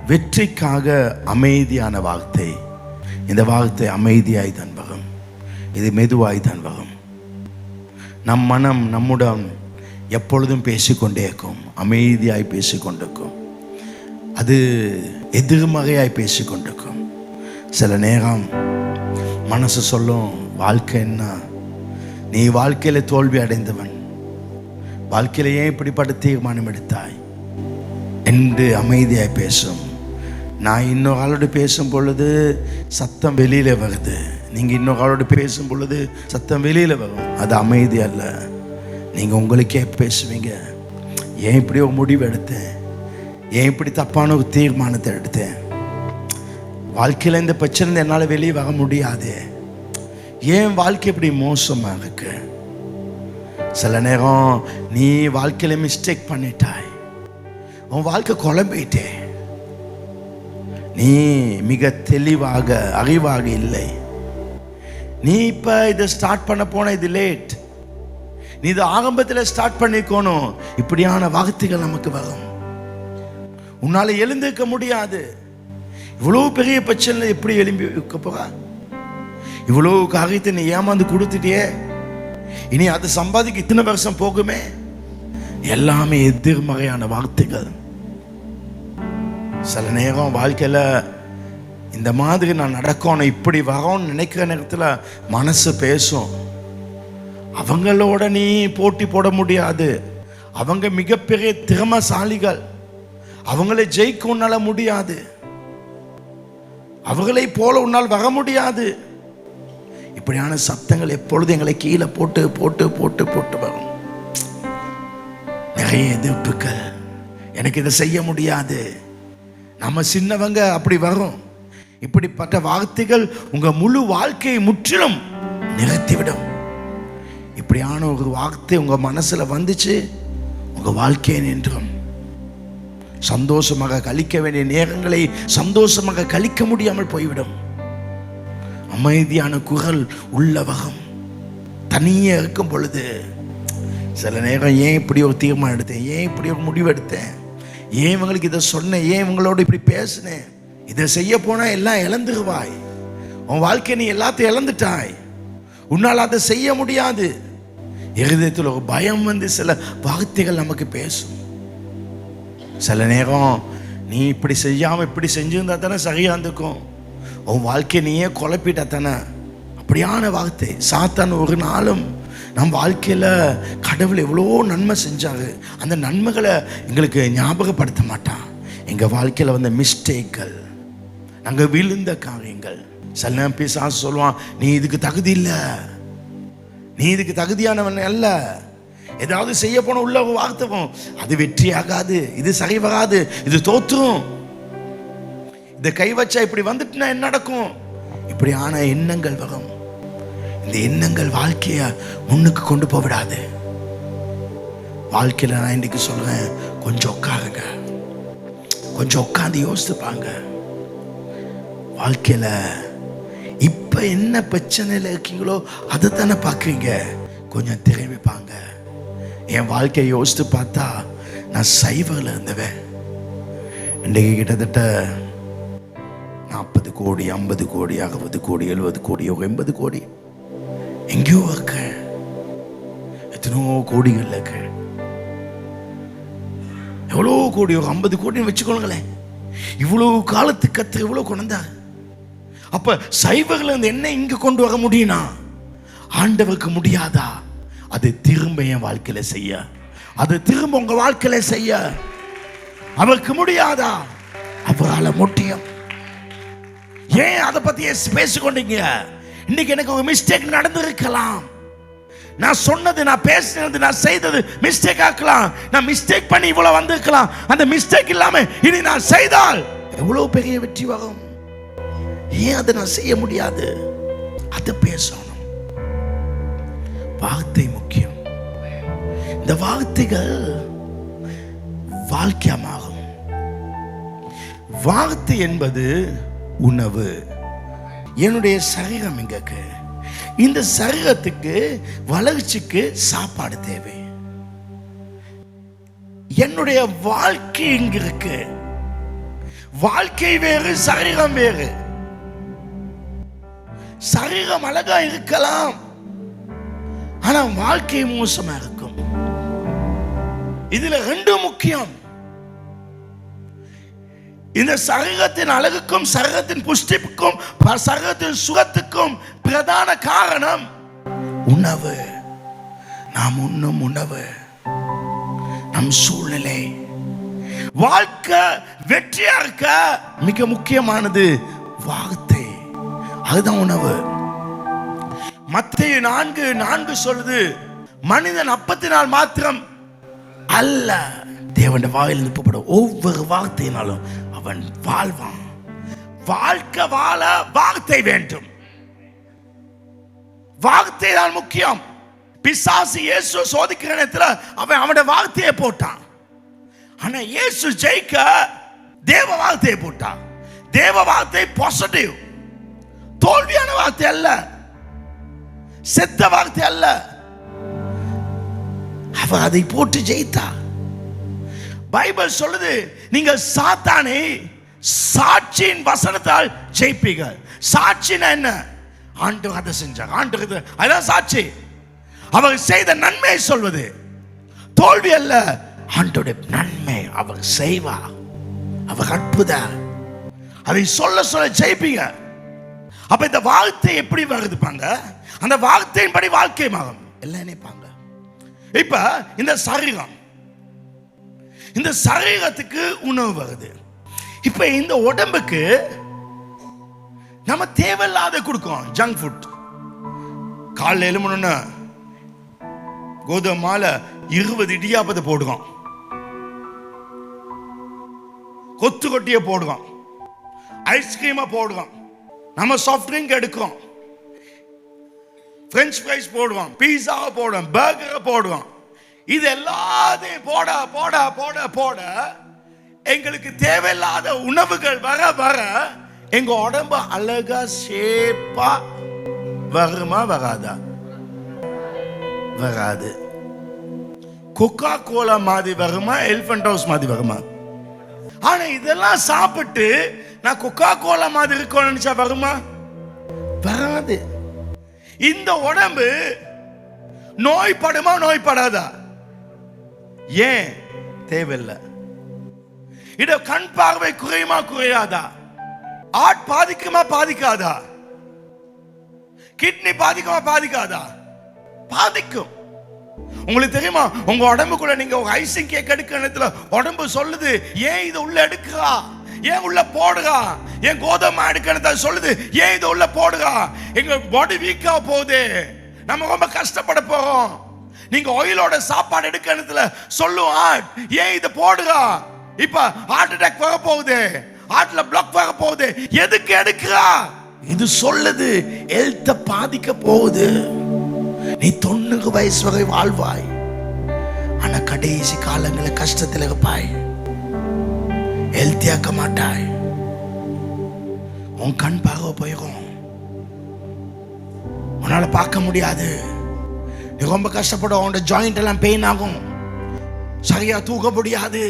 வெற்றிக்காக அமைதியான வார்த்தை. இந்த வார்த்தை அமைதியாய் தான் வரும், இது மெதுவாய் தான் வரும். நம் மனம் நம்முடன் எப்பொழுதும் பேசிக்கொண்டே இருக்கும், அமைதியாய் பேசிக்கொண்டிருக்கும். அது எதிர்மறையாய் பேசிக்கொண்டிருக்கும். சில நேரம் மனசு சொல்லும், வாழ்க்கை என்ன, நீ வாழ்க்கையில் தோல்வி அடைந்தவன், வாழ்க்கையில ஏன் இப்படிப்பட்ட தீர்மானம் எடுத்தாய் என்று அமைதியாய் பேசும். நான் இன்னொரு ஆளோடு பேசும் பொழுது சத்தம் வெளியில வருது, நீங்க இன்னொரு ஆளோடு பேசும் பொழுது சத்தம் வெளியில வரும். அது அமைதி அல்ல. நீங்க உங்களுக்கே பேசுவீங்க, ஏன் இப்படி ஒரு முடிவு எடுத்தேன், ஏன் இப்படி தப்பான ஒரு தீர்மானத்தை எடுத்தேன், வாழ்க்கையில் இந்த பிரச்சனை என்னால் வெளியே வர முடியாது, ஏன் வாழ்க்கை இப்படி மோசமாக இருக்கு. சில நேரம் நீ வாழ்க்கையில மிஸ்டேக் பண்ணிட்டாய், உன் வாழ்க்கை குழம்பிட்டே, நீ மிக தெளிவாக அறிவாக இல்லை, நீ இப்ப இதை ஸ்டார்ட் பண்ண போன இது லேட், நீ இதை ஆரம்பத்தில் ஸ்டார்ட் பண்ணிக்கணும். இப்படியான வார்த்தைகள் நமக்கு வரும். உன்னால எழுந்திருக்க முடியாது, இவ்வளவு பெரிய பிரச்சனை எப்படி எழும்பி இருக்க போறா, இவ்வளவு காரியத்தை நீ ஏமாந்து கொடுத்துட்டியே, இனி அது சம்பாதிக்க இத்தனை வருஷம் போகுமே. எல்லாமே எதிர்மறையான வார்த்தைகள். சில நேரம் வாழ்க்கையில இந்த மாதிரி நான் நடக்கணும், இப்படி வரோன்னு நினைக்கிற நேரத்தில் மனசு பேசும், அவங்களோட நீ போட்டி போட முடியாது, அவங்க மிகப்பெரிய திறமைசாலிகள், அவங்களை ஜெயிக்க உன்னால முடியாது, அவர்களை போல உன்னால் வர முடியாது. இப்படியான சத்தங்கள் எப்பொழுது எங்களை கீழே போட்டு போட்டு போட்டு போட்டு வரும். நிறைய எதிர்ப்புகள், எனக்கு இதை செய்ய முடியாது, நம்ம சின்னவங்க, அப்படி வரும். இப்படிப்பட்ட வார்த்தைகள் உங்க முழு வாழ்க்கையை முற்றிலும் நிறுத்திவிடும். இப்படியான ஒரு வார்த்தை உங்க மனசுல வந்துச்சு, உங்க வாழ்க்கையை நின்றும். சந்தோஷமாக கழிக்க வேண்டிய நேரங்களை சந்தோஷமாக கழிக்க முடியாமல் போய்விடும். அமைதியான குரல் உள்ளவகம் தனியே இருக்கும் பொழுது சில நேரம் ஏன் இப்படி ஒரு தீர்மானம் எடுத்தேன், ஏன் இப்படி ஒரு முடிவு எடுத்தேன், ஏன் இவங்களுக்கு இதை சொன்னேன், ஏன் இவங்களோட இப்படி பேசினேன், இதை செய்ய போனா எல்லாம் இழந்துருவாய், உன் வாழ்க்கை நீ எல்லாத்தையும் இழந்துட்டாய், உன்னால் அதை செய்ய முடியாது. இருதயத்தில் ஒரு பயம் வந்து சில வார்த்தைகள் நமக்கு பேசும். சில நேரம் நீ இப்படி செய்யாம இப்படி செஞ்சிருந்தா தானே சரியா இருந்துக்கும், உன் வாழ்க்கையை நீயே குழப்பிட்டா தானே. அப்படியான வார்த்தை. சாத்தான் ஒரு நாளும் நம் வாழ்க்கையில் கடவுள் எவ்வளோ நன்மை செஞ்சாரு, அந்த நன்மைகளை எங்களுக்கு ஞாபகப்படுத்த மாட்டான். எங்கள் வாழ்க்கையில் வந்த மிஸ்டேக்கள், நாங்கள் விழுந்த காரியங்கள். சில நேரம் பிசாசு சொல்லுவான், நீ இதுக்கு தகுதி இல்லை, நீ இதுக்கு தகுதியானவன் அல்ல. ஏதாவது செய்ய போன உள்ள வார்த்தைவும் அது வெற்றி ஆகாது, இது சரி வராது, இது தோற்றும், இதை கை வச்சா இப்படி வந்துட்டுனா என்ன நடக்கும், இப்படியான எண்ணங்கள் வரும். இந்த எண்ணங்கள் வாழ்க்கைய முன்னுக்கு கொண்டு போவிடாது. வாழ்க்கையில நான் இன்னைக்கு சொல்றேன், கொஞ்சம் உட்காருங்க, கொஞ்சம் உட்காந்து யோசித்துப்பாங்க. வாழ்க்கையில இப்ப என்ன பிரச்சனையில இருக்கீங்களோ அதை தானே பார்க்குறீங்க. கொஞ்சம் திரும்பிப்பாங்க. என் வாழ்க்கையை யோசித்து பார்த்தா நான் சைவரில் இருந்தவன், இன்றைக்கு கிட்டத்தட்ட 40 கோடி 50 கோடி 60 கோடி 70 கோடி 80 கோடி எங்கேயோ இருக்க, எத்தனையோ கோடிகள் இருக்கு. எவ்வளோ கோடி, ஒரு 50 கோடின்னு வச்சுக்கோங்களேன். இவ்வளவு காலத்துக்கு கத்து இவ்வளோ கொண்டாரு. அப்ப சைவர்கள் இருந்து என்ன இங்க கொண்டு வர முடியும்னா ஆண்டவருக்கு முடியாதா? அது திரும்ப என் வாழ்க்கையில செய்ய, அது திரும்ப உங்க வாழ்க்கையில செய்ய அவருக்கு முடியாதா? அவரால் முடியும். ஏன் அதை பத்தி பேசிக்கொண்டீங்க? இன்னைக்கு எனக்கு ஒரு மிஸ்டேக் நடந்திருக்கலாம், நான் சொன்னது, நான் பேசினது, நான் செய்தது மிஸ்டேக் ஆக்கலாம், நான் மிஸ்டேக் பண்ணி இவ்வளவு வந்திருக்கலாம். அந்த மிஸ்டேக் இல்லாம இனி நான் செய்தால் எவ்வளவு பெரிய வெற்றி வரும். ஏன் அதை நான் செய்ய முடியாது? அதை பேசணும். வார்த்தை முக்கியம். இந்த வார்த்தைகள் வாழ்க்கையமாகும். வார்த்தை என்பது உணவு. என்னுடைய சரீரம் இங்க இருக்கு, இந்த சரீரத்துக்கு வளர்ச்சிக்கு சாப்பாடு தேவை. என்னுடைய வாழ்க்கை இங்க இருக்கு, வாழ்க்கை வேறு, சரீரம் வேறு. சரீரம் அழகா இருக்கலாம், ஆனா வாழ்க்கை மோசமா இருக்கும். இதுல ரெண்டு முக்கியம். இந்த சரீரத்தின் அழகுக்கும் சரீரத்தின் புஷ்டிப்புக்கும் சரீரத்தின் சுகத்துக்கும் பிரதான காரணம் உணவு. நாம் உண்ணும் உணவு, நம் சூழ்நிலை. வாழ்க்கை வெற்றியா இருக்க மிக முக்கியமானது வார்த்தை, அதுதான் உணவு. மத்தேயு 4:4 சொல்லுது, மனிதன் அப்பத்தினால் மாத்திரம் அல்ல, தேவனுடைய வாயிலிருந்து புறப்படும் ஒவ்வொரு வார்த்தையினாலும் அவன் வாழ்வான். வாழ்க்கை வாழ வார்த்தை வேண்டும். வார்த்தை தான் முக்கியம். பிசாசு இயேசு சோதிக்கிற நேரத்துல அவன் அவனுடைய வார்த்தையை போட்டான். ஆனா இயேசு ஜெயிக்க தேவ வார்த்தையை போட்டான். தேவ வார்த்தை பாசிட்டிவ், தோல்வியான வார்த்தை அல்ல, செத்த வார்த்தை அல்ல. அவர் அதை போட்டு ஜெயித்தார். பைபிள் சொல்லுது, நீங்கள் சாத்தானை சாட்சியின் வசனத்தால் ஜெயிப்பீர்கள். சாட்சினா என்ன? ஆண்டவர் அதை செஞ்சார், ஆண்டவர் அதான் சாட்சி. அவர் செய்த நன்மையை சொல்வது, தோல்வி அல்ல, ஆண்டவருடைய நன்மை அவர் செய்வார். அவர் அற்புதர், அதை சொல்ல சொல்ல ஜெயிப்பீங்க. அப்ப இந்த வார்த்தை எப்படி வருதுப்பாங்க? அந்த வார்த்தையின்படி வாழ்க்கை மாறும் எல்லாம் நினைப்பாங்க. இப்ப இந்த சரீரம், இந்த சரீரத்துக்கு உணவு வருது. இப்ப இந்த உடம்புக்கு நம்ம தேவையில்லாத கொடுக்கும் ஜங்க் ஃபுட். காலைல எழுமணும்னு கோதுமை மாலை 20 இடியாப்பத்தை போடுவோம், கொத்து கொட்டிய போடுவோம், ஐஸ்கிரீமை போடுவோம், நம்ம சாஃப்ட் ட்ரிங்க் எடுக்கிறோம், பிரெஞ்ச் ஃப்ரைஸ் போடுவோம், பீஸாவை போடுவோம், பர்கரை போடுவோம். இது எல்லாத்தையும் போட போட போட போட எங்களுக்கு தேவையில்லாத உணவுகள் வர வர எங்க உடம்பு அழகா ஷேப்பா வருமா வராதா? வராது. கொக்கா கோலா மாதிரி வருமா, எலிஃபண்ட் ஹவுஸ் மாதிரி வருமா? ஆனா இதெல்லாம் சாப்பிட்டு நான் கொக்கா கோலா மாதிரி இருக்கணும்னு நினைச்சா வருமா? வராது. இந்த உடம்பு நோய்படுமா நோய்படாதா? ஏன்? தேவையில்லை. இட கண் பார்வை குறையுமா குறையாதா? ஆட் பாதிக்குமா பாதிக்காதா? கிட்னி பாதிக்குமா பாதிக்காதா? பாதிக்கும். உங்களுக்கு தெரியுமா, உங்க உடம்புக்குள்ள நீங்க ஒரு ஐசிங் கேக் எடுக்கிற நேரத்துல உடம்பு சொல்லுது, ஏன் இதை உள்ள எடுக்கிறா, ஏன் உள்ள போடுறா, ஏன் கோதுமை எடுக்க சொல்லுது, ஏன் இதை உள்ள போடுறா, எங்க பாடி வீக்கா போகுது, நம்ம ரொம்ப கஷ்டப்பட போறோம். நீங்க ஆயிலோட சாப்பாடு எடுக்கிற நேரத்துல சொல்லுவோம், ஏன் இதை போடுறா, இப்ப ஹார்ட் அட்டாக் வர போகுது, ஹார்ட்ல பிளாக் வர போகுது, எதுக்கு எடுக்கிறா? இது சொல்லுது ஹெல்த் பாதிக்க போகுது. நீ 90 வயசு வரை வாழ்வாய், ஆனா கடைசி காலங்களில் கஷ்டத்தில் இருப்பாய், ஹெல்த்தியாக்க மாட்டாய், உன் கண் பார்வை போயிடும், உன்னால பார்க்க முடியாது, நீ ரொம்ப கஷ்டப்படும், உன் ஜாயிண்ட் எல்லாம் பெயின் ஆகும், சரியா தூக்க முடியாது,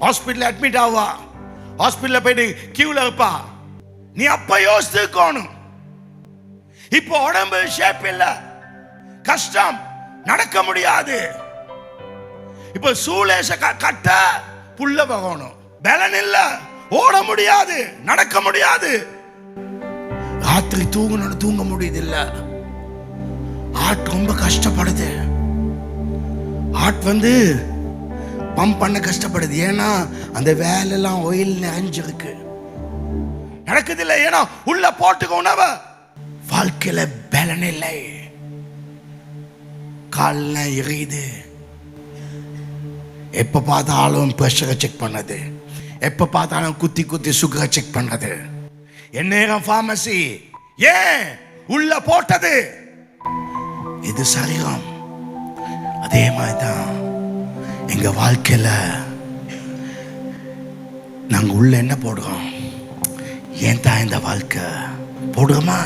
ஹாஸ்பிட்டல் அட்மிட் ஆவா, ஹாஸ்பிட்டல் போயிட்டு கியூல இருப்பா. நீ அப்ப யோசித்துக்கணும், இப்போ உடம்பு ஷேப் இல்ல, கஷ்டம், நடக்க முடியாது, இப்ப சூலேஷ கட்ட புள்ள வகணும், பலன் இல்ல, ஓட முடியாது, நடக்க முடியாது, ராத்திரி தூங்கணும் தூங்க முடியுது இல்ல, ஹார்ட் ரொம்ப கஷ்டப்படுது, ஹார்ட் பம்ப் பண்ண கஷ்டப்படுது, ஏன்னா அந்த வேலையெல்லாம் ஆயில் நிறைஞ்சிருக்கு, நடக்குது இல்லை, ஏன்னா உள்ள போட்டுக்க உணவு. வாழ்க்கையில பலன் இல்லை, கால்ல எரியுது, எப்ப பார்த்தாலும் பிரஷரை செக் பண்ணது, எப்ப பார்த்தாலும் குத்தி குத்தி சுகரை செக் பண்ணது, எந்நேரம் பார்மசி, ஏன் உள்ள போட்டது. இது சரீரம். அதே மாதிரிதான் எங்க வாழ்க்கையில நாங்க உள்ள என்ன போடுறோம், ஏன் தான் இந்த வாழ்க்கை போடுறோமா,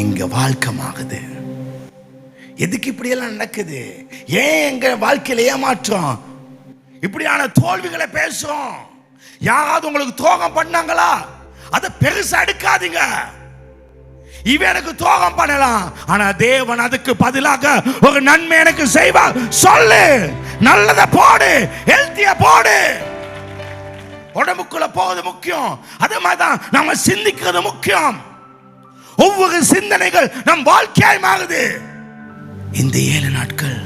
எங்க வாழ்க்கை ஆகுது. எதுக்கு இப்படி எல்லாம் நடக்குது, ஏன் எங்க வாழ்க்கையில ஏமாற்றம், இப்படியான தோல்விகளை பேசுறோம், யாராவது உங்களுக்கு துரோகம் பண்ணாங்களா, அதை பெருசா எடுக்காதீங்க. இவன் எனக்கு துரோகம் பண்ணலாம், ஆனா தேவன் அதுக்கு பதிலாக ஒரு நன்மை எனக்கு செய்வார். சொல்லு, நல்லத போடு, ஹெல்த்தியா போடு. உடம்புக்குள்ள போவது முக்கியம். அதே மாதிரிதான் நம்ம சிந்திக்கிறது முக்கியம். ஒவ்வொரு சிந்தனைகள் நம் வாழ்க்கையாய் மாறுது. இந்த 7 நாட்கள்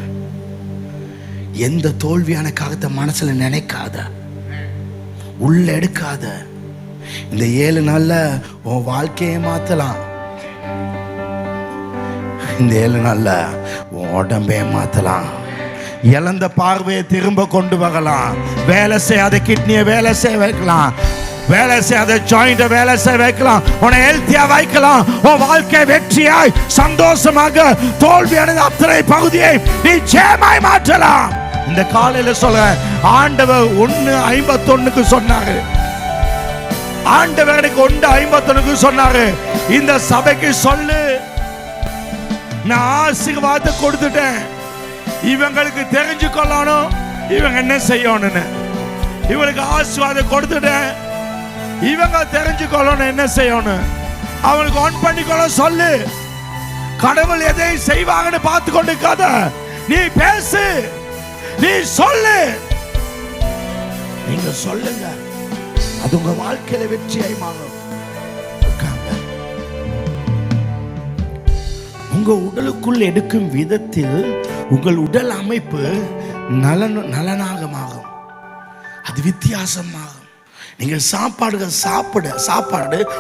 எந்த தோல்வியான காகத்தை மனசுல நினைக்காத, உள்ள எடுக்காத. இந்த 7 நாள்ல உன் வாழ்க்கையை மாத்தலாம். இந்த 7 நாள்ல உன் உடம்பை மாத்தலாம். இழந்த பார்வையை திரும்ப கொண்டு வரலாம். வேலை செய்யாத கிட்னியை வேலை செய்ய வைக்கலாம். வேலை செய்யாத ஜாயிண்ட வேலை செய்ய வைக்கலாம். உன்னை ஹெல்த்தியா வைக்கலாம். உன் வாழ்க்கை வெற்றியாய் சந்தோஷமாக, தோல்வியான அத்தனை பகுதியை நீ ஜெயமாய் மாற்றலாம். இந்த காலையில சொல்ற, ஆண்டவர் 1:51 சொன்னாரு. ஆண்டவர் எனக்கு 1:51 சொன்னாரு, இந்த சபைக்கு சொல்லு, நான் ஆசீர்வாதத்தை கொடுத்துட்டேன். இவங்களுக்கு தெரிஞ்சு கொள்ளணும் இவங்க என்ன செய்யணும்னு. இவங்களுக்கு ஆசீர்வாதம் கொடுத்துட்டேன், இவங்க தெரிஞ்சு கொள்ளணும் என்ன செய்யணும். அவங்களுக்கு ஆன் பண்ணிக்கொள்ள சொல்லு. கடவுள் எதை செய்வாங்கன்னு பார்த்து கொண்டு இருக்காத, நீ பேசு, நீ சொல்லு. நீங்க சொல்லுங்க, அது உங்க வாழ்க்கையில வெற்றியாய் மாறும். உங்க உடலுக்குள் எடுக்கும் விதத்தில் உங்கள் உடல் அமைப்பு நலனாக மாறும். அது வித்தியாசமாகும். நீங்கள் சாப்பாடு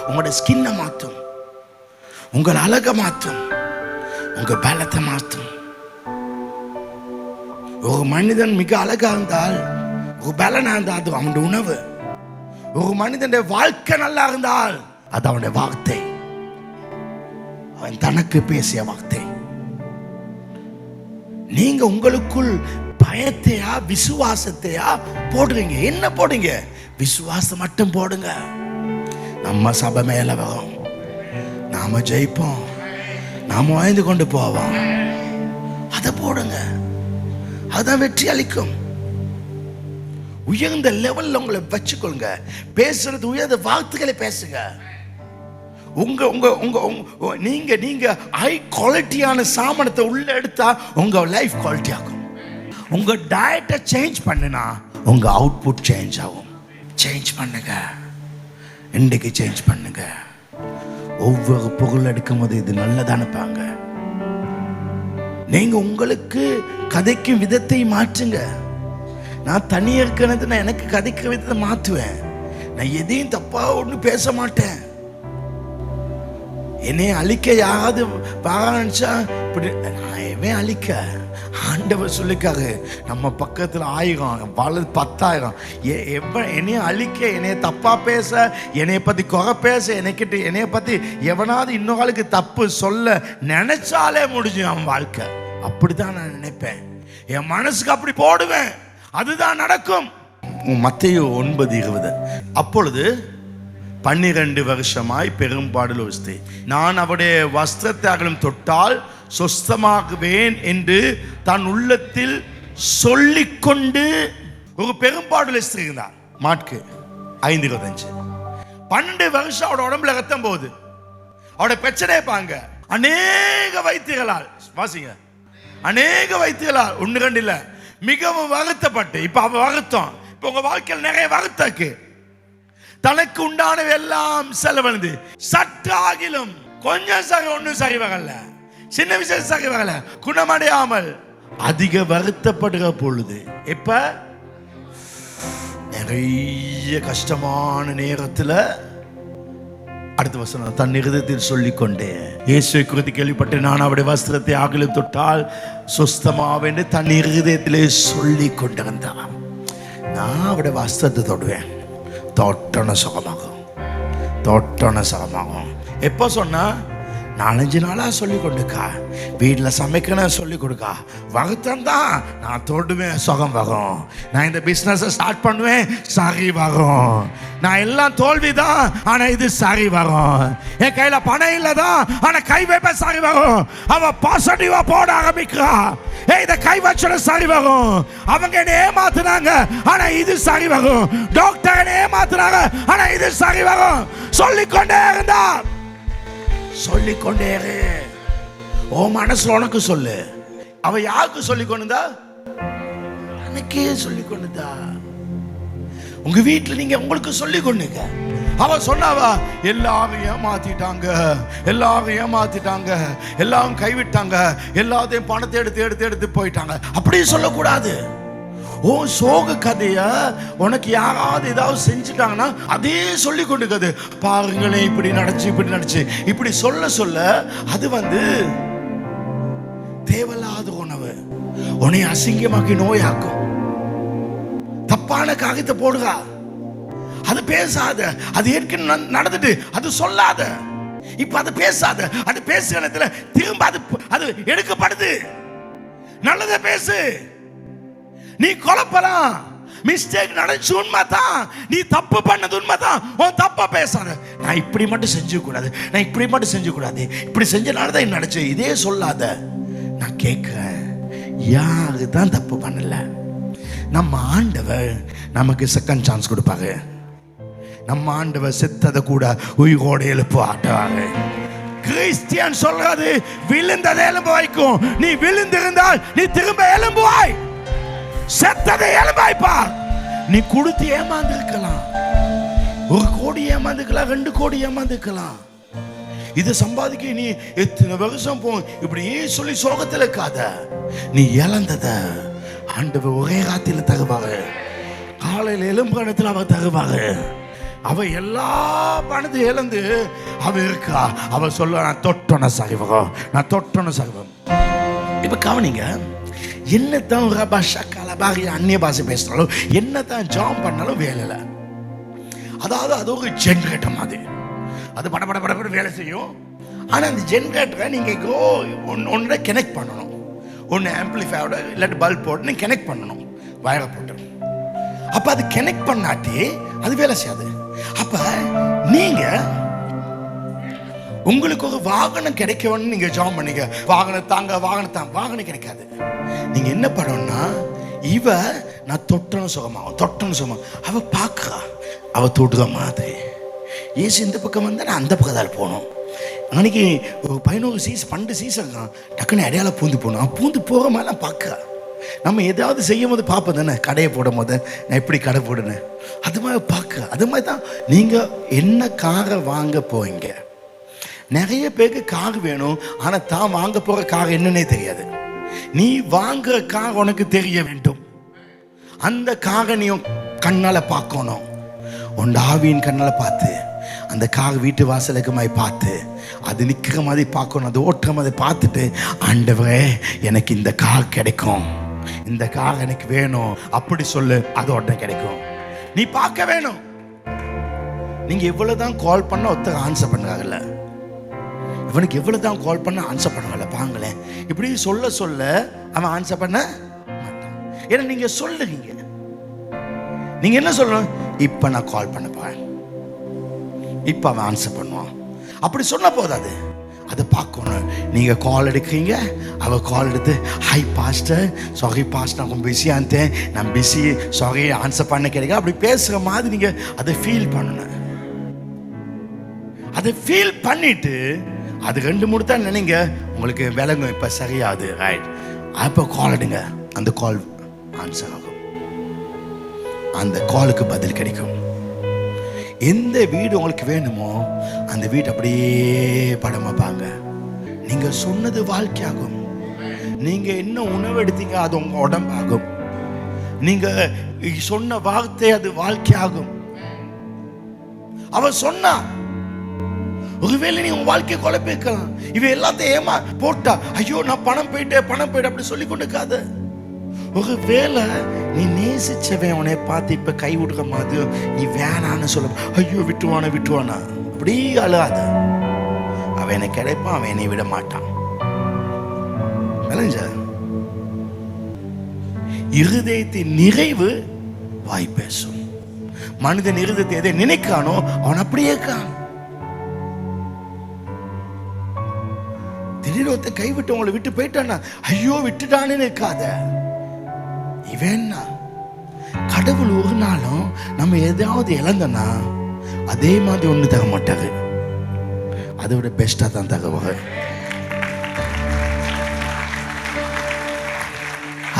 உங்களுடைய ஸ்கின்னை மாற்றும், உங்கள் அழகை மாற்றும், உங்க பலத்தை மாற்றும். ஒரு மனிதன் மிக அழகா இருந்தால், ஒரு பலனா இருந்தால் அது அவனுடைய உணவு. ஒரு மனிதனுடைய வாழ்க்கை நல்லா இருந்தால் அது அவனுடைய வார்த்தை, அவன் தனக்கு பேசிய வார்த்தை. நீங்க உங்களுக்குள் பயத்தையா விசுவாசத்தையா போடுறீங்க? என்ன போடுங்க? விசுவாசம் மட்டும் போடுங்க. நம்ம சபை மேல வரும், நாம ஜெயிப்போம், நாம வாழ்ந்து கொண்டு போவோம். அதை போடுங்க, அதான் வெற்றி அளிக்கும். உயர்ந்த லெவல்ல உங்களை வச்சுக்கொள்ளுங்க. பேசுறது உயர்ந்த வார்த்தைகளை பேசுங்க. உங்க உங்க உங்க நீங்க நீங்க ஹை குவாலிட்டியான சாமானத்தை உள்ள எடுத்தா உங்க லைஃப் குவாலிட்டி ஆகும். உங்க டயட்டை சேஞ்ச் பண்ணுனா உங்க அவுட்புட் சேஞ்ச் ஆகும். சேஞ்ச் பண்ணுங்க, இன்றைக்கு சேஞ்ச் பண்ணுங்க. ஒவ்வொரு பொருள் எடுக்கும் போது இது நல்லதா அனுப்பாங்க. நீங்க உங்களுக்கு கதைக்கும் விதத்தை மாற்றுங்க. நான் தனியாக இருக்கிறது, நான் எனக்கு கதைக்கிற விதத்தை மாற்றுவேன். நான் எதையும் தப்பா ஒன்றும் பேச மாட்டேன். என்னை அழிக்க யாராவது பாராச்சா இப்படி நான் எவன் அழிக்க? ஆண்டவர் சொல்லிக்காரு, நம்ம பக்கத்தில் 1000 வலது 10,000 என்னைய அழிக்க, என்னைய தப்பா பேச, என்னைய பத்தி குறை பேச, என்னைய பத்தி எவனாவது இன்னொரு தப்பு சொல்ல நினைச்சாலே முடிஞ்சு அவன் வாழ்க்கை. அப்படிதான் நான் நினைப்பேன், என் மனசுக்கு அப்படி போடுவேன், அதுதான் நடக்கும். மத்தேயு 9:20 அப்பொழுது 12 வருஷமாய் பெரும்பாடு வஸ்தே, நான் அவருடைய வஸ்திரத்தை அகலும் தொட்டால் சொஸ்தமாகுவேன் என்று தான் உள்ளத்தில் சொல்லிக்கொண்டு ஒரு பெரும்பாடு இருந்தார். மாட்கு 5:25 12 வருஷம் அவரோட உடம்புல ரத்தம் போகுது. அவரோட பிரச்சனை பாங்க, அநேக வைத்தியர்களால் வாசிங்க, அநேக வைத்தியர்களால் 1-2 இல்ல, மிகவும் வருத்தப்பட்டு, இப்ப அவ வருத்தம், இப்ப உங்க வாழ்க்கையில் நிறைய வருத்தக்கு, தனக்கு உண்டானவை எல்லாம் செலவழிந்து சற்றாகிலும் கொஞ்சம் சரி ஒன்றும் சரி வரல, சின்ன விஷயம் சரி வரல, குணமடையாமல் அதிக வருத்தப்படுகிற பொழுது, இப்ப நிறைய கஷ்டமான நேரத்தில் அடுத்த வசனம், தன் இருதயத்தில் சொல்லிக்கொண்டே இயேசுவை குறித்து கேள்விப்பட்டு நான் அவருடைய வஸ்திரத்தை அகலும் தொட்டால் சுஸ்தமாவென்று தன் இருதயத்திலே சொல்லி கொண்டிருந்தான். நான் அவருடைய வஸ்திரத்தை தொடுவேன், தொட்டன சுகமாகும், தொட்டன சுகமாகும். எப்போ சொன்னா? 4-5 நாளா சொல்லி கொடுக்கா, வீட்டில் சமைக்கணும் சொல்லி கொடுக்கா, வருத்தம் தான், நான் தொடுவேன் சுகம் வரும், நான் இந்த பிஸ்னஸை ஸ்டார்ட் பண்ணுவேன் சரி வரும், நான் எல்லாம் தோல்விதான், ஆனா இது சரி வரும். என் கையில பணம் இல்லதான், ஆனா கை வைப்ப சரி வரும். அவ பாசிட்டிவா போட ஆரம்பிக்கிறா. இத கை வச்சோட சரி வரும். அவங்க என்ன ஏமாத்துனாங்க, ஆனா இது சரி வரும். டாக்டர் என்ன ஏமாத்துனாங்க, ஆனா இது சரி வரும். சொல்லிக்கொண்டே இருந்தா, சொல்லிக்கொண்டே இரு. ஓ மனசுல உனக்கு சொல்லு. அவ யாருக்கு சொல்லி கொண்டுதா? எனக்கே சொல்லி கொண்டுதா. உங்க வீட்டுல நீங்க உங்களுக்கு சொல்லி கொண்டுங்க. அவ சொன்னாவா, எல்லாரும் ஏமாத்திட்டாங்க, எல்லாரும் ஏமாத்திட்டாங்க, எல்லாரும் கைவிட்டாங்க, எல்லாத்தையும் பணத்தை எடுத்து எடுத்து எடுத்து போயிட்டாங்க. அப்படியே சொல்லக்கூடாது. ஓ சோக கதைய உனக்கு யாராவது ஏதாவது செஞ்சுட்டாங்கன்னா அதே சொல்லி கொண்டுக்குது. பாருங்களேன், இப்படி நடச்சு இப்படி நடச்சு இப்படி சொல்ல சொல்ல அது தேவையில்லாத உணவு உன்னை அசிங்கமாக்கி நோயாக்கும். தப்பான காரியத்தை போடுக. அது பேசாத. அது ஏற்கனவே நடந்துட்டு அது சொல்லாத. இப்ப அது பேசாத. அது பேசுகிறதுல திரும்ப அது எடுக்கப்படுது. நல்லதை பேசு. நீ குழப்பலாம். மிஸ்டேக் நடந்துச்சு உண்மைதான். நீ தப்பு பண்ணது உண்மைதான். உன் தப்பா பேசாத. நான் இப்படி மட்டும் செஞ்சு கூடாது, நான் இப்படி மட்டும் செஞ்சு கூடாது, இப்படி செஞ்சனாலதான் நடச்சு. இதே சொல்லாத. நான் கேட்கிறேன், யாரு தான் தப்பு பண்ணல? நம்ம ஆண்டவர் நமக்கு செகண்ட் சான்ஸ் கொடுப்பாரு. நம்ம ஆண்டவர் செத்ததை கூட உயிரோடு எழுப்பு ஆட்டுவாரு. கிறிஸ்டியன் சொல்றது விழுந்ததை எலும்ப வைக்கும். நீ விழுந்திருந்தால் நீ திரும்ப எலும்புவாய். செத்ததை எலும்பாய்ப்பா. நீ கொடுத்து ஏமாந்துக்கலாம். 1 கோடி ஏமாந்துக்கலாம், 2 கோடி ஏமாந்துக்கலாம். இதை சம்பாதிக்க நீ எத்தனை வருஷம் போ இப்படியே சொல்லி சோகத்தில் இருக்காத. நீ இழந்தத ஆண்டவர் ஒரே ராத்திரில தருவாரு. காலையில் எலும்பு அவர் தருவாரு. அவ எல்லா பணத்தையும் இழந்து அவ இருக்கா. அவ சொல்ல, நான் தொட்டோன சரிவகம், நான் தொட்டோன சரிவம். இப்ப கவனிங்க, என்னத்தான் ரபாஷா கலபாரி அந்நிய பாஷை பேசினாலும், என்னத்தான் ஜாம் பண்ணாலும் வேலை. அதாவது அது ஒரு ஜென்ரேட்டர் மாதிரி. அது பட பட பட வேலை செய்யும். ஆனா அந்த ஜென்ரேட்டரை நீங்க ஒன்றை கனெக்ட் பண்ணணும். ஒன்று ஆம்பிளிஃபையோட இல்லாட்டி பல்ப் போட்டு நீங்க கனெக்ட் பண்ணணும், வயரை போட்டு. அப்ப அது கனெக்ட் பண்ணாட்டி அது வேலை செய்யாது. அப்ப நீங்க உங்களுக்கு ஒரு வாகனம் கிடைக்கணும்னு நீங்க ஜாம் பண்ணீங்க. வாகனம் கிடைக்காது. நீங்க என்ன பண்ணணும்னா, இவ நான் தொட்டணும் சுகமா அவ பாக்குறா, அவ தொடுற மாதிரி. ஏசு இந்த பக்கம் வந்தா நான் அந்த பக்கம் தான் போகணும். அன்னைக்கு ஒரு 12 சீசன் டக்குன்னு அடையாள பூந்து போகணும். பூந்து போகிற மாதிரிலாம் பார்க்குறா. நம்ம ஏதாவது செய்யும் போது பார்ப்போம் தானே, கடையை போடும் போது நான் எப்படி கடை போடுனேன், அது மாதிரி பார்க்குறா. அது மாதிரி தான் நீங்கள் என்ன காரை வாங்க போவீங்க. நிறைய பேருக்கு கார் வேணும், ஆனால் தான் வாங்க போகிற கார் என்னன்னே தெரியாது. நீ வாங்குற கார் உனக்கு தெரிய வேண்டும். அந்த காரை நீ கண்ணால் பார்க்கணும். உன் ஆவியின் கண்ணால் பார்த்து, அந்த கார் வீட்டு வாசலுக்கு மாதிரி பார்த்து, அது நிற்கிற மாதிரி பார்க்கணும், அது ஓட்டுற மாதிரி பார்த்துட்டு, ஆண்டவரே எனக்கு இந்த கார் கிடைக்கும், இந்த கார் எனக்கு வேணும் அப்படி சொல்லு. அது உடனே கிடைக்கும். நீ பார்க்க வேணும். நீங்க எவ்வளவுதான் கால் பண்ண ஒருத்தர் ஆன்சர் பண்ணாங்கல்ல, இவனுக்கு எவ்வளவுதான் கால் பண்ண ஆன்சர் பண்ணாங்கல்ல, பாங்களேன். இப்படி சொல்ல சொல்ல அவன் ஆன்சர் பண்ண மாட்டான். ஏன்னா நீங்க சொல்லுறீங்க. நீங்க என்ன சொல்லணும், இப்ப நான் கால் பண்ண போறேன், இப்ப அவன் ஆன்சர் பண்ணுவான். அப்படி சொன்ன போதாது, அதை பார்க்கணும். நீங்க கால் எடுக்கிறீங்க, அவ கால் எடுத்து, ஹாய் பாஸ்டர், சாரி பாஸ்டர், நான் கொஞ்சம் பிஸியாக இருந்தேன், நான் பிஸி, சாரி ஆன்சர் பண்ண கிடைக்க, அப்படி பேசுகிற மாதிரி நீங்க அதை ஃபீல் பண்ணணும். அதை ஃபீல் பண்ணிட்டு அது 2-3 தான் நினைங்க, உங்களுக்கு விளங்கும். இப்போ சரியாது, ரைட், அப்போ கால் எடுங்க. அந்த கால் ஆன்சர் ஆகும், அந்த காலுக்கு பதில் கிடைக்கும். எந்த வீடு உங்களுக்கு வேணுமோ அந்த வீடு அப்படியே படம் வைப்பாங்க. நீங்க சொன்னது வாழ்க்கையாகும். நீங்க என்ன உணவு எடுத்தீங்க அது உங்க உடம்பாகும். நீங்க சொன்ன வார்த்தை அது வாழ்க்கையாகும். அவ சொன்னா, ஒருவேளை நீ உன் வாழ்க்கையை குழப்பிக்கலாம். இவ எல்லாத்தையும் ஏமா போட்டா, ஐயோ நான் பணம் போயிட்டேன் அப்படி சொல்லி கொண்டுக்காத. ஒரு வேளை நீ நேசிச்சவன் உன்னை பார்த்து இப்ப கை விடுற மாதிரி நீ வேணான்னு சொல்ல, ஐயோ விட்டுவானா அப்படி அழாத. அவன் எனக்கு கிடைப்பான், அவன் என்னை விட மாட்டான். விளைஞ்ச இருதயத்தின் நிறைவு வாய் பேசும். மனிதன் இருதயத்தை எதை நினைக்கானோ அவன் அப்படியே இருக்கான். திடீர்னு கைவிட்டு உங்களை விட்டு போயிட்டான்னா ஐயோ விட்டுட்டானே இருக்காத. இவன் கடவுள் ஒரு நாளும் நம்ம ஏதாவது இழந்தோன்னா அதே மாதிரி ஒண்ணு தர மாட்டாரு. அதை விட பெஸ்டா தான் தருவாங்க.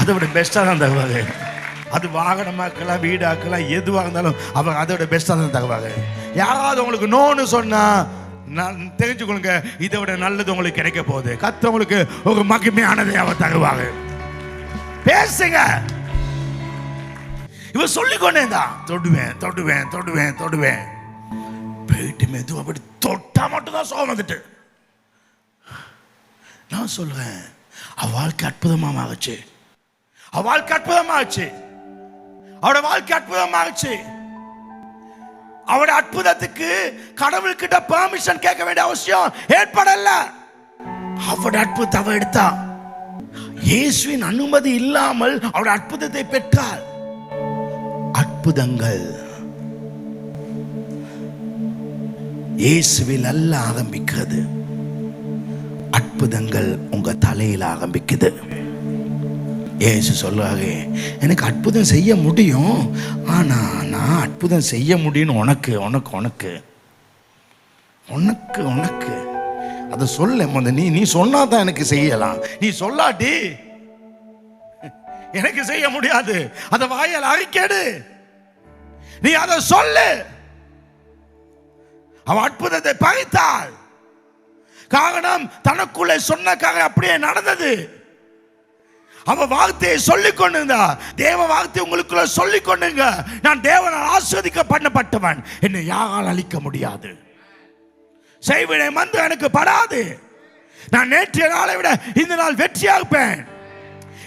அதை விட பெஸ்டா தான் தருவாங்க. அது வாகனமாக்கலாம், வீடாக்கலாம், எதுவாக இருந்தாலும் அவங்க அதை விட பெஸ்டா தான் தருவாங்க. யாராவது உங்களுக்கு நோன்னு சொன்னா நான் தெரிஞ்சுக்கொள்ளுங்க, இதை விட நல்லது உங்களுக்கு கிடைக்க போகுது. கர்த்தருக்கு ஒரு மகிமையானதை அவர் தருவாங்க. பேசுங்க. இவன் சொல்லிக்கொண்டே தான் தொடுவேன் தொடுவேன் தொடுவேன் தொடுவேன் போயிட்டு மெதுவா அப்படி தொட்டா மட்டும் தான் சோகம் வந்துட்டு. நான் சொல்றேன், அவ வாழ்க்கை அற்புதமாச்சு. அவ வாழ்க்கை அற்புதமாச்சு. அவட வாழ்க்கை அற்புதமாச்சு. அவட அற்புதத்துக்கு கடவுள்கிட்ட பெர்மிஷன் கேட்க வேண்டிய அவசியம் ஏற்படல. அவட அற்புதத்தை அவ எடுத்தா. இயேசுவின் அனுமதி இல்லாமல் அவட அற்புதத்தை பெற்றாள். அற்புதங்கள் இயேசுவில் அல்ல ஆரம்பிக்கிறது. அற்புதங்கள் உங்க தலையில் ஆரம்பிக்குது. இயேசு சொல்றாரு, எனக்கு அற்புதம் செய்ய முடியும், ஆனா நான் அற்புதம் செய்ய முடியும்னு உனக்கு உனக்கு உனக்கு உனக்கு உனக்கு அதை சொல்ல. நீ சொன்னாதான் எனக்கு செய்யலாம். நீ சொல்லாட்டி எனக்கு செய்ய முடியாது. அதை வாயால் அறிக்கேடு. நீ அதை சொல்லு. அவ அற்புதத்தை பகைத்தாள். காரணம் தனக்குள்ளே சொன்ன காரணம் அப்படியே நடந்தது. அவ வார்த்தையை சொல்லிக் கொண்டுங்க. தேவ வார்த்தை உங்களுக்குள்ள சொல்லிக் கொண்டுங்க. நான் தேவனால் ஆசீர்வதிக்கப்பட்டவன், என்னை யாரால் அழிக்க முடியாது. செய்வினை மந்து எனக்கு படாது. நான் நேற்றைய நாளை விட இந்த நாள் வெற்றியா இருப்பேன்.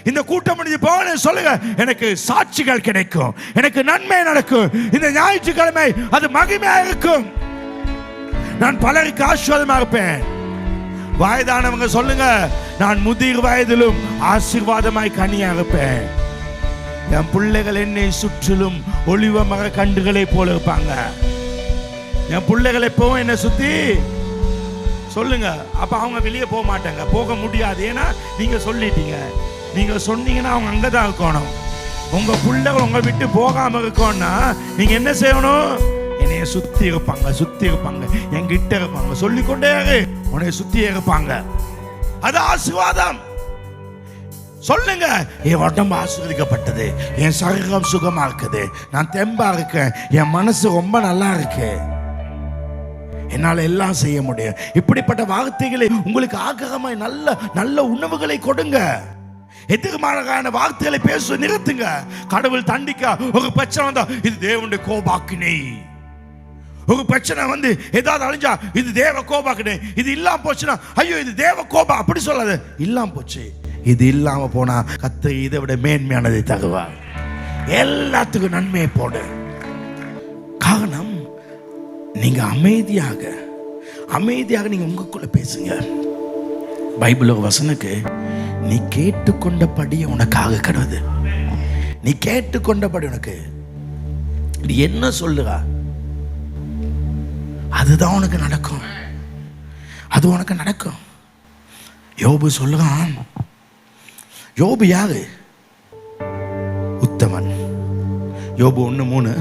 இந்த கூட்டம் முடிஞ்சு போன சொல்லுங்க, எனக்கு சாட்சிகள் கிடைக்கும், எனக்கு நன்மை நடக்கும். இந்த ஞாயிற்றுக்கிழமை அது மகிமையா இருக்கும். நான் பலருக்கு ஆசீர்வாதமா இருப்பேன். வயதானவங்க சொல்லுங்க, நான் முதிர் வயதிலும் ஆசீர்வாதமாய் கனியா இருப்பேன். என் பிள்ளைகள் என்னை சுற்றிலும் ஒளிவ மர கண்டுகளை போல இருப்பாங்க. என் பிள்ளைகள் எப்பவும் என்னை சுத்தி சொல்லுங்க. அப்ப அவங்க வெளியே போக மாட்டாங்க, போக முடியாது. ஏன்னா நீங்க சொல்லிட்டீங்க. நீங்க சொன்னீங்கன்னா அவங்க அங்கதான் இருக்கணும். உங்க பிள்ளைகள் உங்க விட்டு போகாம இருக்கணும்னா நீங்க என்ன செய்யணும்? என்னைய சுத்தி இருப்பாங்க, சுத்தி இருப்பாங்க, என்கிட்ட இருப்பாங்க. சொல்லிக்கொண்டே உன்னை சுத்தி இருப்பாங்க. அது ஆசீர்வாதம். சொல்லுங்க, என் உடம்பு ஆசீர்வதிக்கப்பட்டது, என் சரீரம் சுகமா இருக்குது, நான் தெம்பா இருக்கேன், என் மனசு ரொம்ப நல்லா இருக்கு, என்னால எல்லாம் செய்ய முடியும். இப்படிப்பட்ட வார்த்தைகளை உங்களுக்கு ஆக்கிரமாய் நல்ல நல்ல உணவுகளை கொடுங்க. எதிர்மாறான வார்த்தைகளை பேச நிறுத்துங்க. கடவுள் தண்டிக்க ஒரு பிரச்சனை வந்தா இது தேவனுடைய கோபாக்கினை. ஒரு பிரச்சனை வந்து ஏதாவது அழிஞ்சா இது தேவ கோபாக்கினை. இது இல்லாம போச்சுன்னா ஐயோ இது தேவ கோபா. அப்படி சொல்லாத. இல்லாம போச்சு, இது இல்லாம போனா கர்த்தர் இதை விட மேன்மையானதை தருவார். எல்லாத்துக்கும் நன்மையை போடு. காரணம், நீங்க அமைதியாக அமைதியாக நீங்க உங்களுக்குள்ள பேசுங்க. பைபிள் வசனுக்கு நீ கேட்டுக்கொண்டபடி உனக்காக கிடவுது. நீ கேட்டுக்கொண்டபடி உனக்கு நீ என்ன சொல்லுறா அதுதான் உனக்கு நடக்கும். அது உனக்கு நடக்கும். யோபு சொல்லுறான். யோபு யாரு? உத்தமன். யோபு 1:3.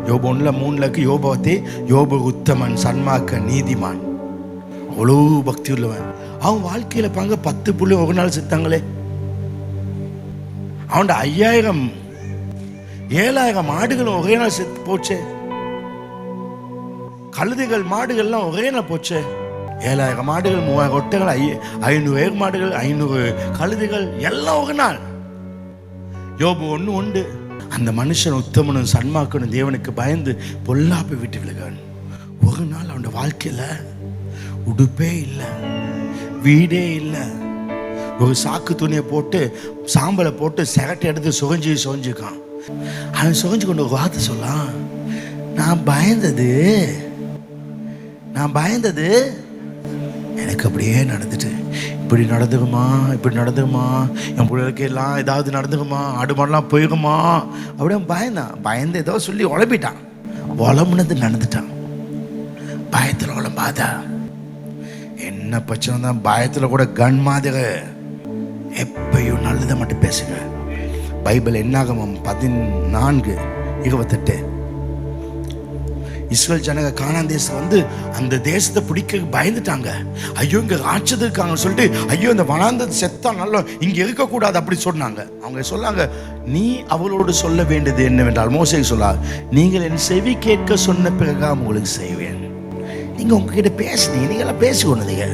யோபு 1:3 யோபத்தை யோபு உத்தமன், சன்மார்க்க, நீதிமான், அவ்வளோ பக்தி உள்ளவன். அவன் வாழ்க்கையில பாங்க 10 புள்ளி ஒரு நாள் செத்தாங்களே. அவன் 5000 7000 மாடுகளும் ஒரே நாள் செத்து போச்சே. கழுதைகள் மாடுகள்லாம் ஒரே நாள் போச்சே. 7000 மாடுகள், 3000 ஒட்டைகள், 500 மாடுகள், 500 கழுதைகள் எல்லாம் ஒரு நாள். யோபு 1:1. அந்த மனுஷன் உத்தமனும் சன்மார்க்கனும் தேவனுக்கு பயந்து பொல்லாப்பை விட்டு விலகான். ஒரு நாள் அவன் வாழ்க்கையில உடுப்பே இல்லை, வீடே இல்லை. ஒரு சாக்கு துணியை போட்டு சாம்பலை போட்டு சிகட்டை எடுத்து சுகஞ்சிக்கான். அவன் சுகஞ்சு கொண்டு ஒரு வார்த்தை சொல்லான், நான் பயந்தது எனக்கு அப்படியே நடந்துட்டு. இப்படி நடந்துக்குமா, இப்படி நடந்துக்குமா, என் பிள்ளைகளுக்கு எல்லாம் ஏதாவது நடந்துக்குமா, ஆடு மாடெல்லாம் போயிருக்குமா, அப்படியே பயந்து ஏதோ சொல்லி உழப்பிட்டான். உளமுனது நடந்துட்டான். பயத்தில் உளம்பாதா. என்ன பிரச்சனை தான் பயத்தில் கூட கன் மாதிரி எப்பயும் நல்லதை மட்டும் பேசுங்க. பைபிள் என்னாகமம் 14:28 இஸ்ரேல் ஜனங்க கானான் தேசம் வந்து அந்த தேசத்தை பிடிக்க பயந்துட்டாங்க. ஐயோ இங்க ராட்சதர் இருக்காங்கன்னு சொல்லிட்டு ஐயோ இந்த வனாந்தது செத்தா நல்லா இங்க இருக்கக்கூடாது அப்படி சொன்னாங்க. அவங்க சொன்னாங்க, நீ அவளோடு சொல்ல வேண்டியது என்னவென்றால், மோசேக்கு சொல்ல, நீங்கள் என் செவி கேட்க சொன்ன பிறகு உங்களுக்கு செய்வேன். நீங்க உங்ககிட்ட பேசுனீங்க, நீங்களாம் பேசி கொண்டீங்க,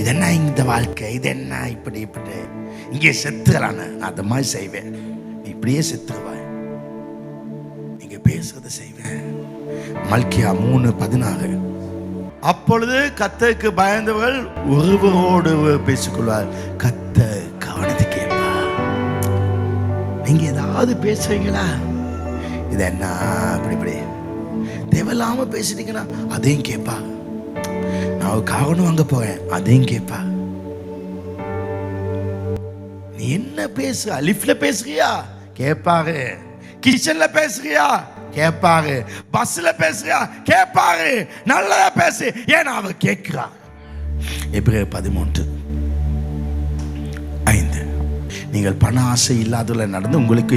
இது என்ன இந்த வாழ்க்கை, இது என்ன இப்படி இப்படி இங்கே செத்துறான, நான் அந்த மாதிரி செய்வேன், நீ இப்படியே செத்துருவாய், நீங்க பேசுறத செய்வேன். மல்கியா 3:16 அப்பொழுது கர்த்தருக்கு பயந்தவர்கள் ஒருவரோடு பேசிக்கொள்வார், கர்த்தர் கவனித்து கேட்பார். நீங்க ஏதாவது பேசுறீங்களா, இது என்ன இப்படி இப்படி தேவையில்லாம பேசுறீங்கன்னா அதையும் கேட்பா. நான் காரணம் வாங்க போறேன், அதையும் கேட்பா. நீ என்ன பேசுற, லிஃப்ட்ல பேசுறியா கேட்பாரு, கிச்சன்ல பேசுறியா கேட்பாரு, பஸ்ல பேசுறியா கேட்பாரு, நல்லதா பேசு, ஏன்னா அவர் கேட்கிறா. எபிரேயர் 13:5 நீங்கள் பண ஆசை இல்லாதவர்கள நடந்து உங்களுக்கு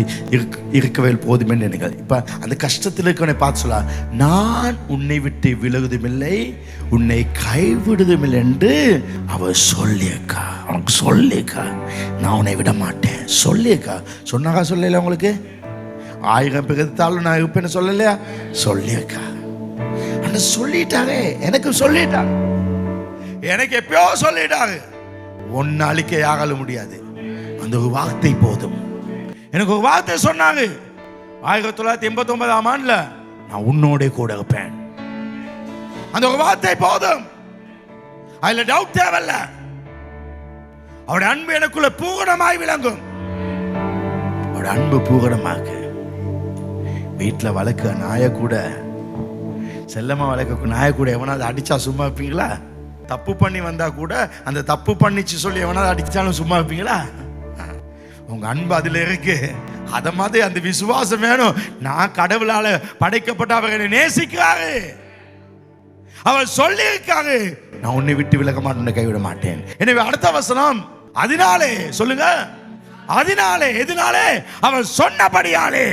இருக்கவே போதும் என்று நீங்கள் இப்ப அந்த கஷ்டத்தில் இருக்கவனை பார்த்து சொல்ல, நான் உன்னை விட்டு விலகுதுமில்லை உன்னை கைவிடுதுமில்லை என்று அவர் சொல்லியிருக்கா. அவனுக்கு சொல்லியிருக்கா, நான் உன்னை விட மாட்டேன் சொல்லியிருக்கா. சொன்னாக்கா சொல்லல, உங்களுக்கு 1000 பேர் எடுத்தாலும் நான் இருப்பேன்னு சொல்லலையா, சொல்லியிருக்கா. ஆனா சொல்லிட்டாரு, எனக்கு சொல்லிட்டாரு, எனக்கு எப்பயோ சொல்லிட்டாரு. ஒன்னு அழிக்க யாராலும் முடியாது. அந்த ஒரு வார்த்தை போதும். எனக்கு ஒரு வார்த்தை சொன்னாங்க 1989ஆம் ஆண்டுல, நான் உன்னோட கூட இருப்பேன். அந்த ஒரு வார்த்தை போதும், அதுல டவுட் தேவையில்ல. அவருடைய அன்பு எனக்குள்ள பூரணமாய் விளங்கும். அவருடைய அன்பு பூரணமாக வீட்டுல வளர்க்க நாய கூட, செல்லமா வளர்க்க நாய கூட எவனாவது அடிச்சா சும்மா இருப்பீங்களா? தப்பு பண்ணி வந்தா கூட அந்த தப்பு பண்ணிச்சு சொல்லி எவனாவது அடிச்சாலும் சும்மா இருப்பீங்களா? உங்க அன்பு அதுல இருக்கு. அத மாதிரி அந்த விசுவாசம் வேணும். நான் கடவுளால படைக்கப்பட்ட அவரை நேசிக்கிறாரு, அவர் சொல்லி இருக்காரு, நான் உன்னை விட்டு விலக மாட்டேன், கைவிட மாட்டேன். எனவே அடுத்த வசனம், அதனாலே சொல்லுங்க, அதனாலே, எதனாலே? அவர் சொன்னபடியாலே,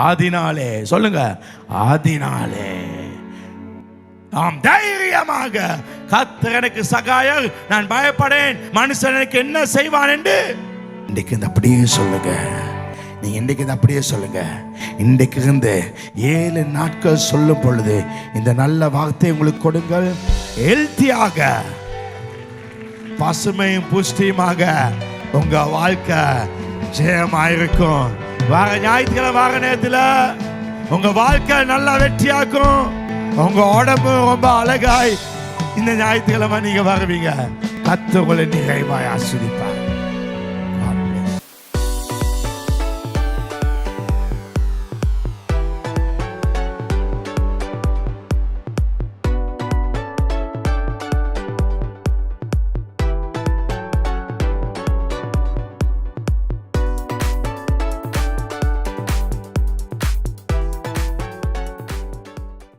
ஆதினாலே சொல்லுங்க, ஆதினாலே நாம் தைரியமாக, கர்த்தர் எனக்கு சகாயர், நான் பயப்படேன், மனுஷன் எனக்கு என்ன செய்வான் என்று இன்றைக்கு இந்த அப்படியே சொல்லுங்க. நீங்க இன்றைக்கு இந்த அப்படியே சொல்லுங்க. இன்றைக்கு இருந்து 7 நாட்கள் சொல்லும் பொழுது இந்த நல்ல வார்த்தை உங்களுக்கு கொடுங்கள். ஹெல்த்தியாக, பசுமையும் புஷ்டியுமாக உங்க வாழ்க்கை ஜெயமாயிருக்கும். வார ஞாயிற்றுக்கிழமை வார நேரத்தில் உங்க வாழ்க்கை நல்லா வெற்றியாக்கும். உங்க உடம்பு ரொம்ப அழகாய் இந்த ஞாயிற்றுக்கிழமை நீங்க வருவீங்க. கர்த்தர் உங்களை நிறைவாய் ஆசீர்வதிப்பார்.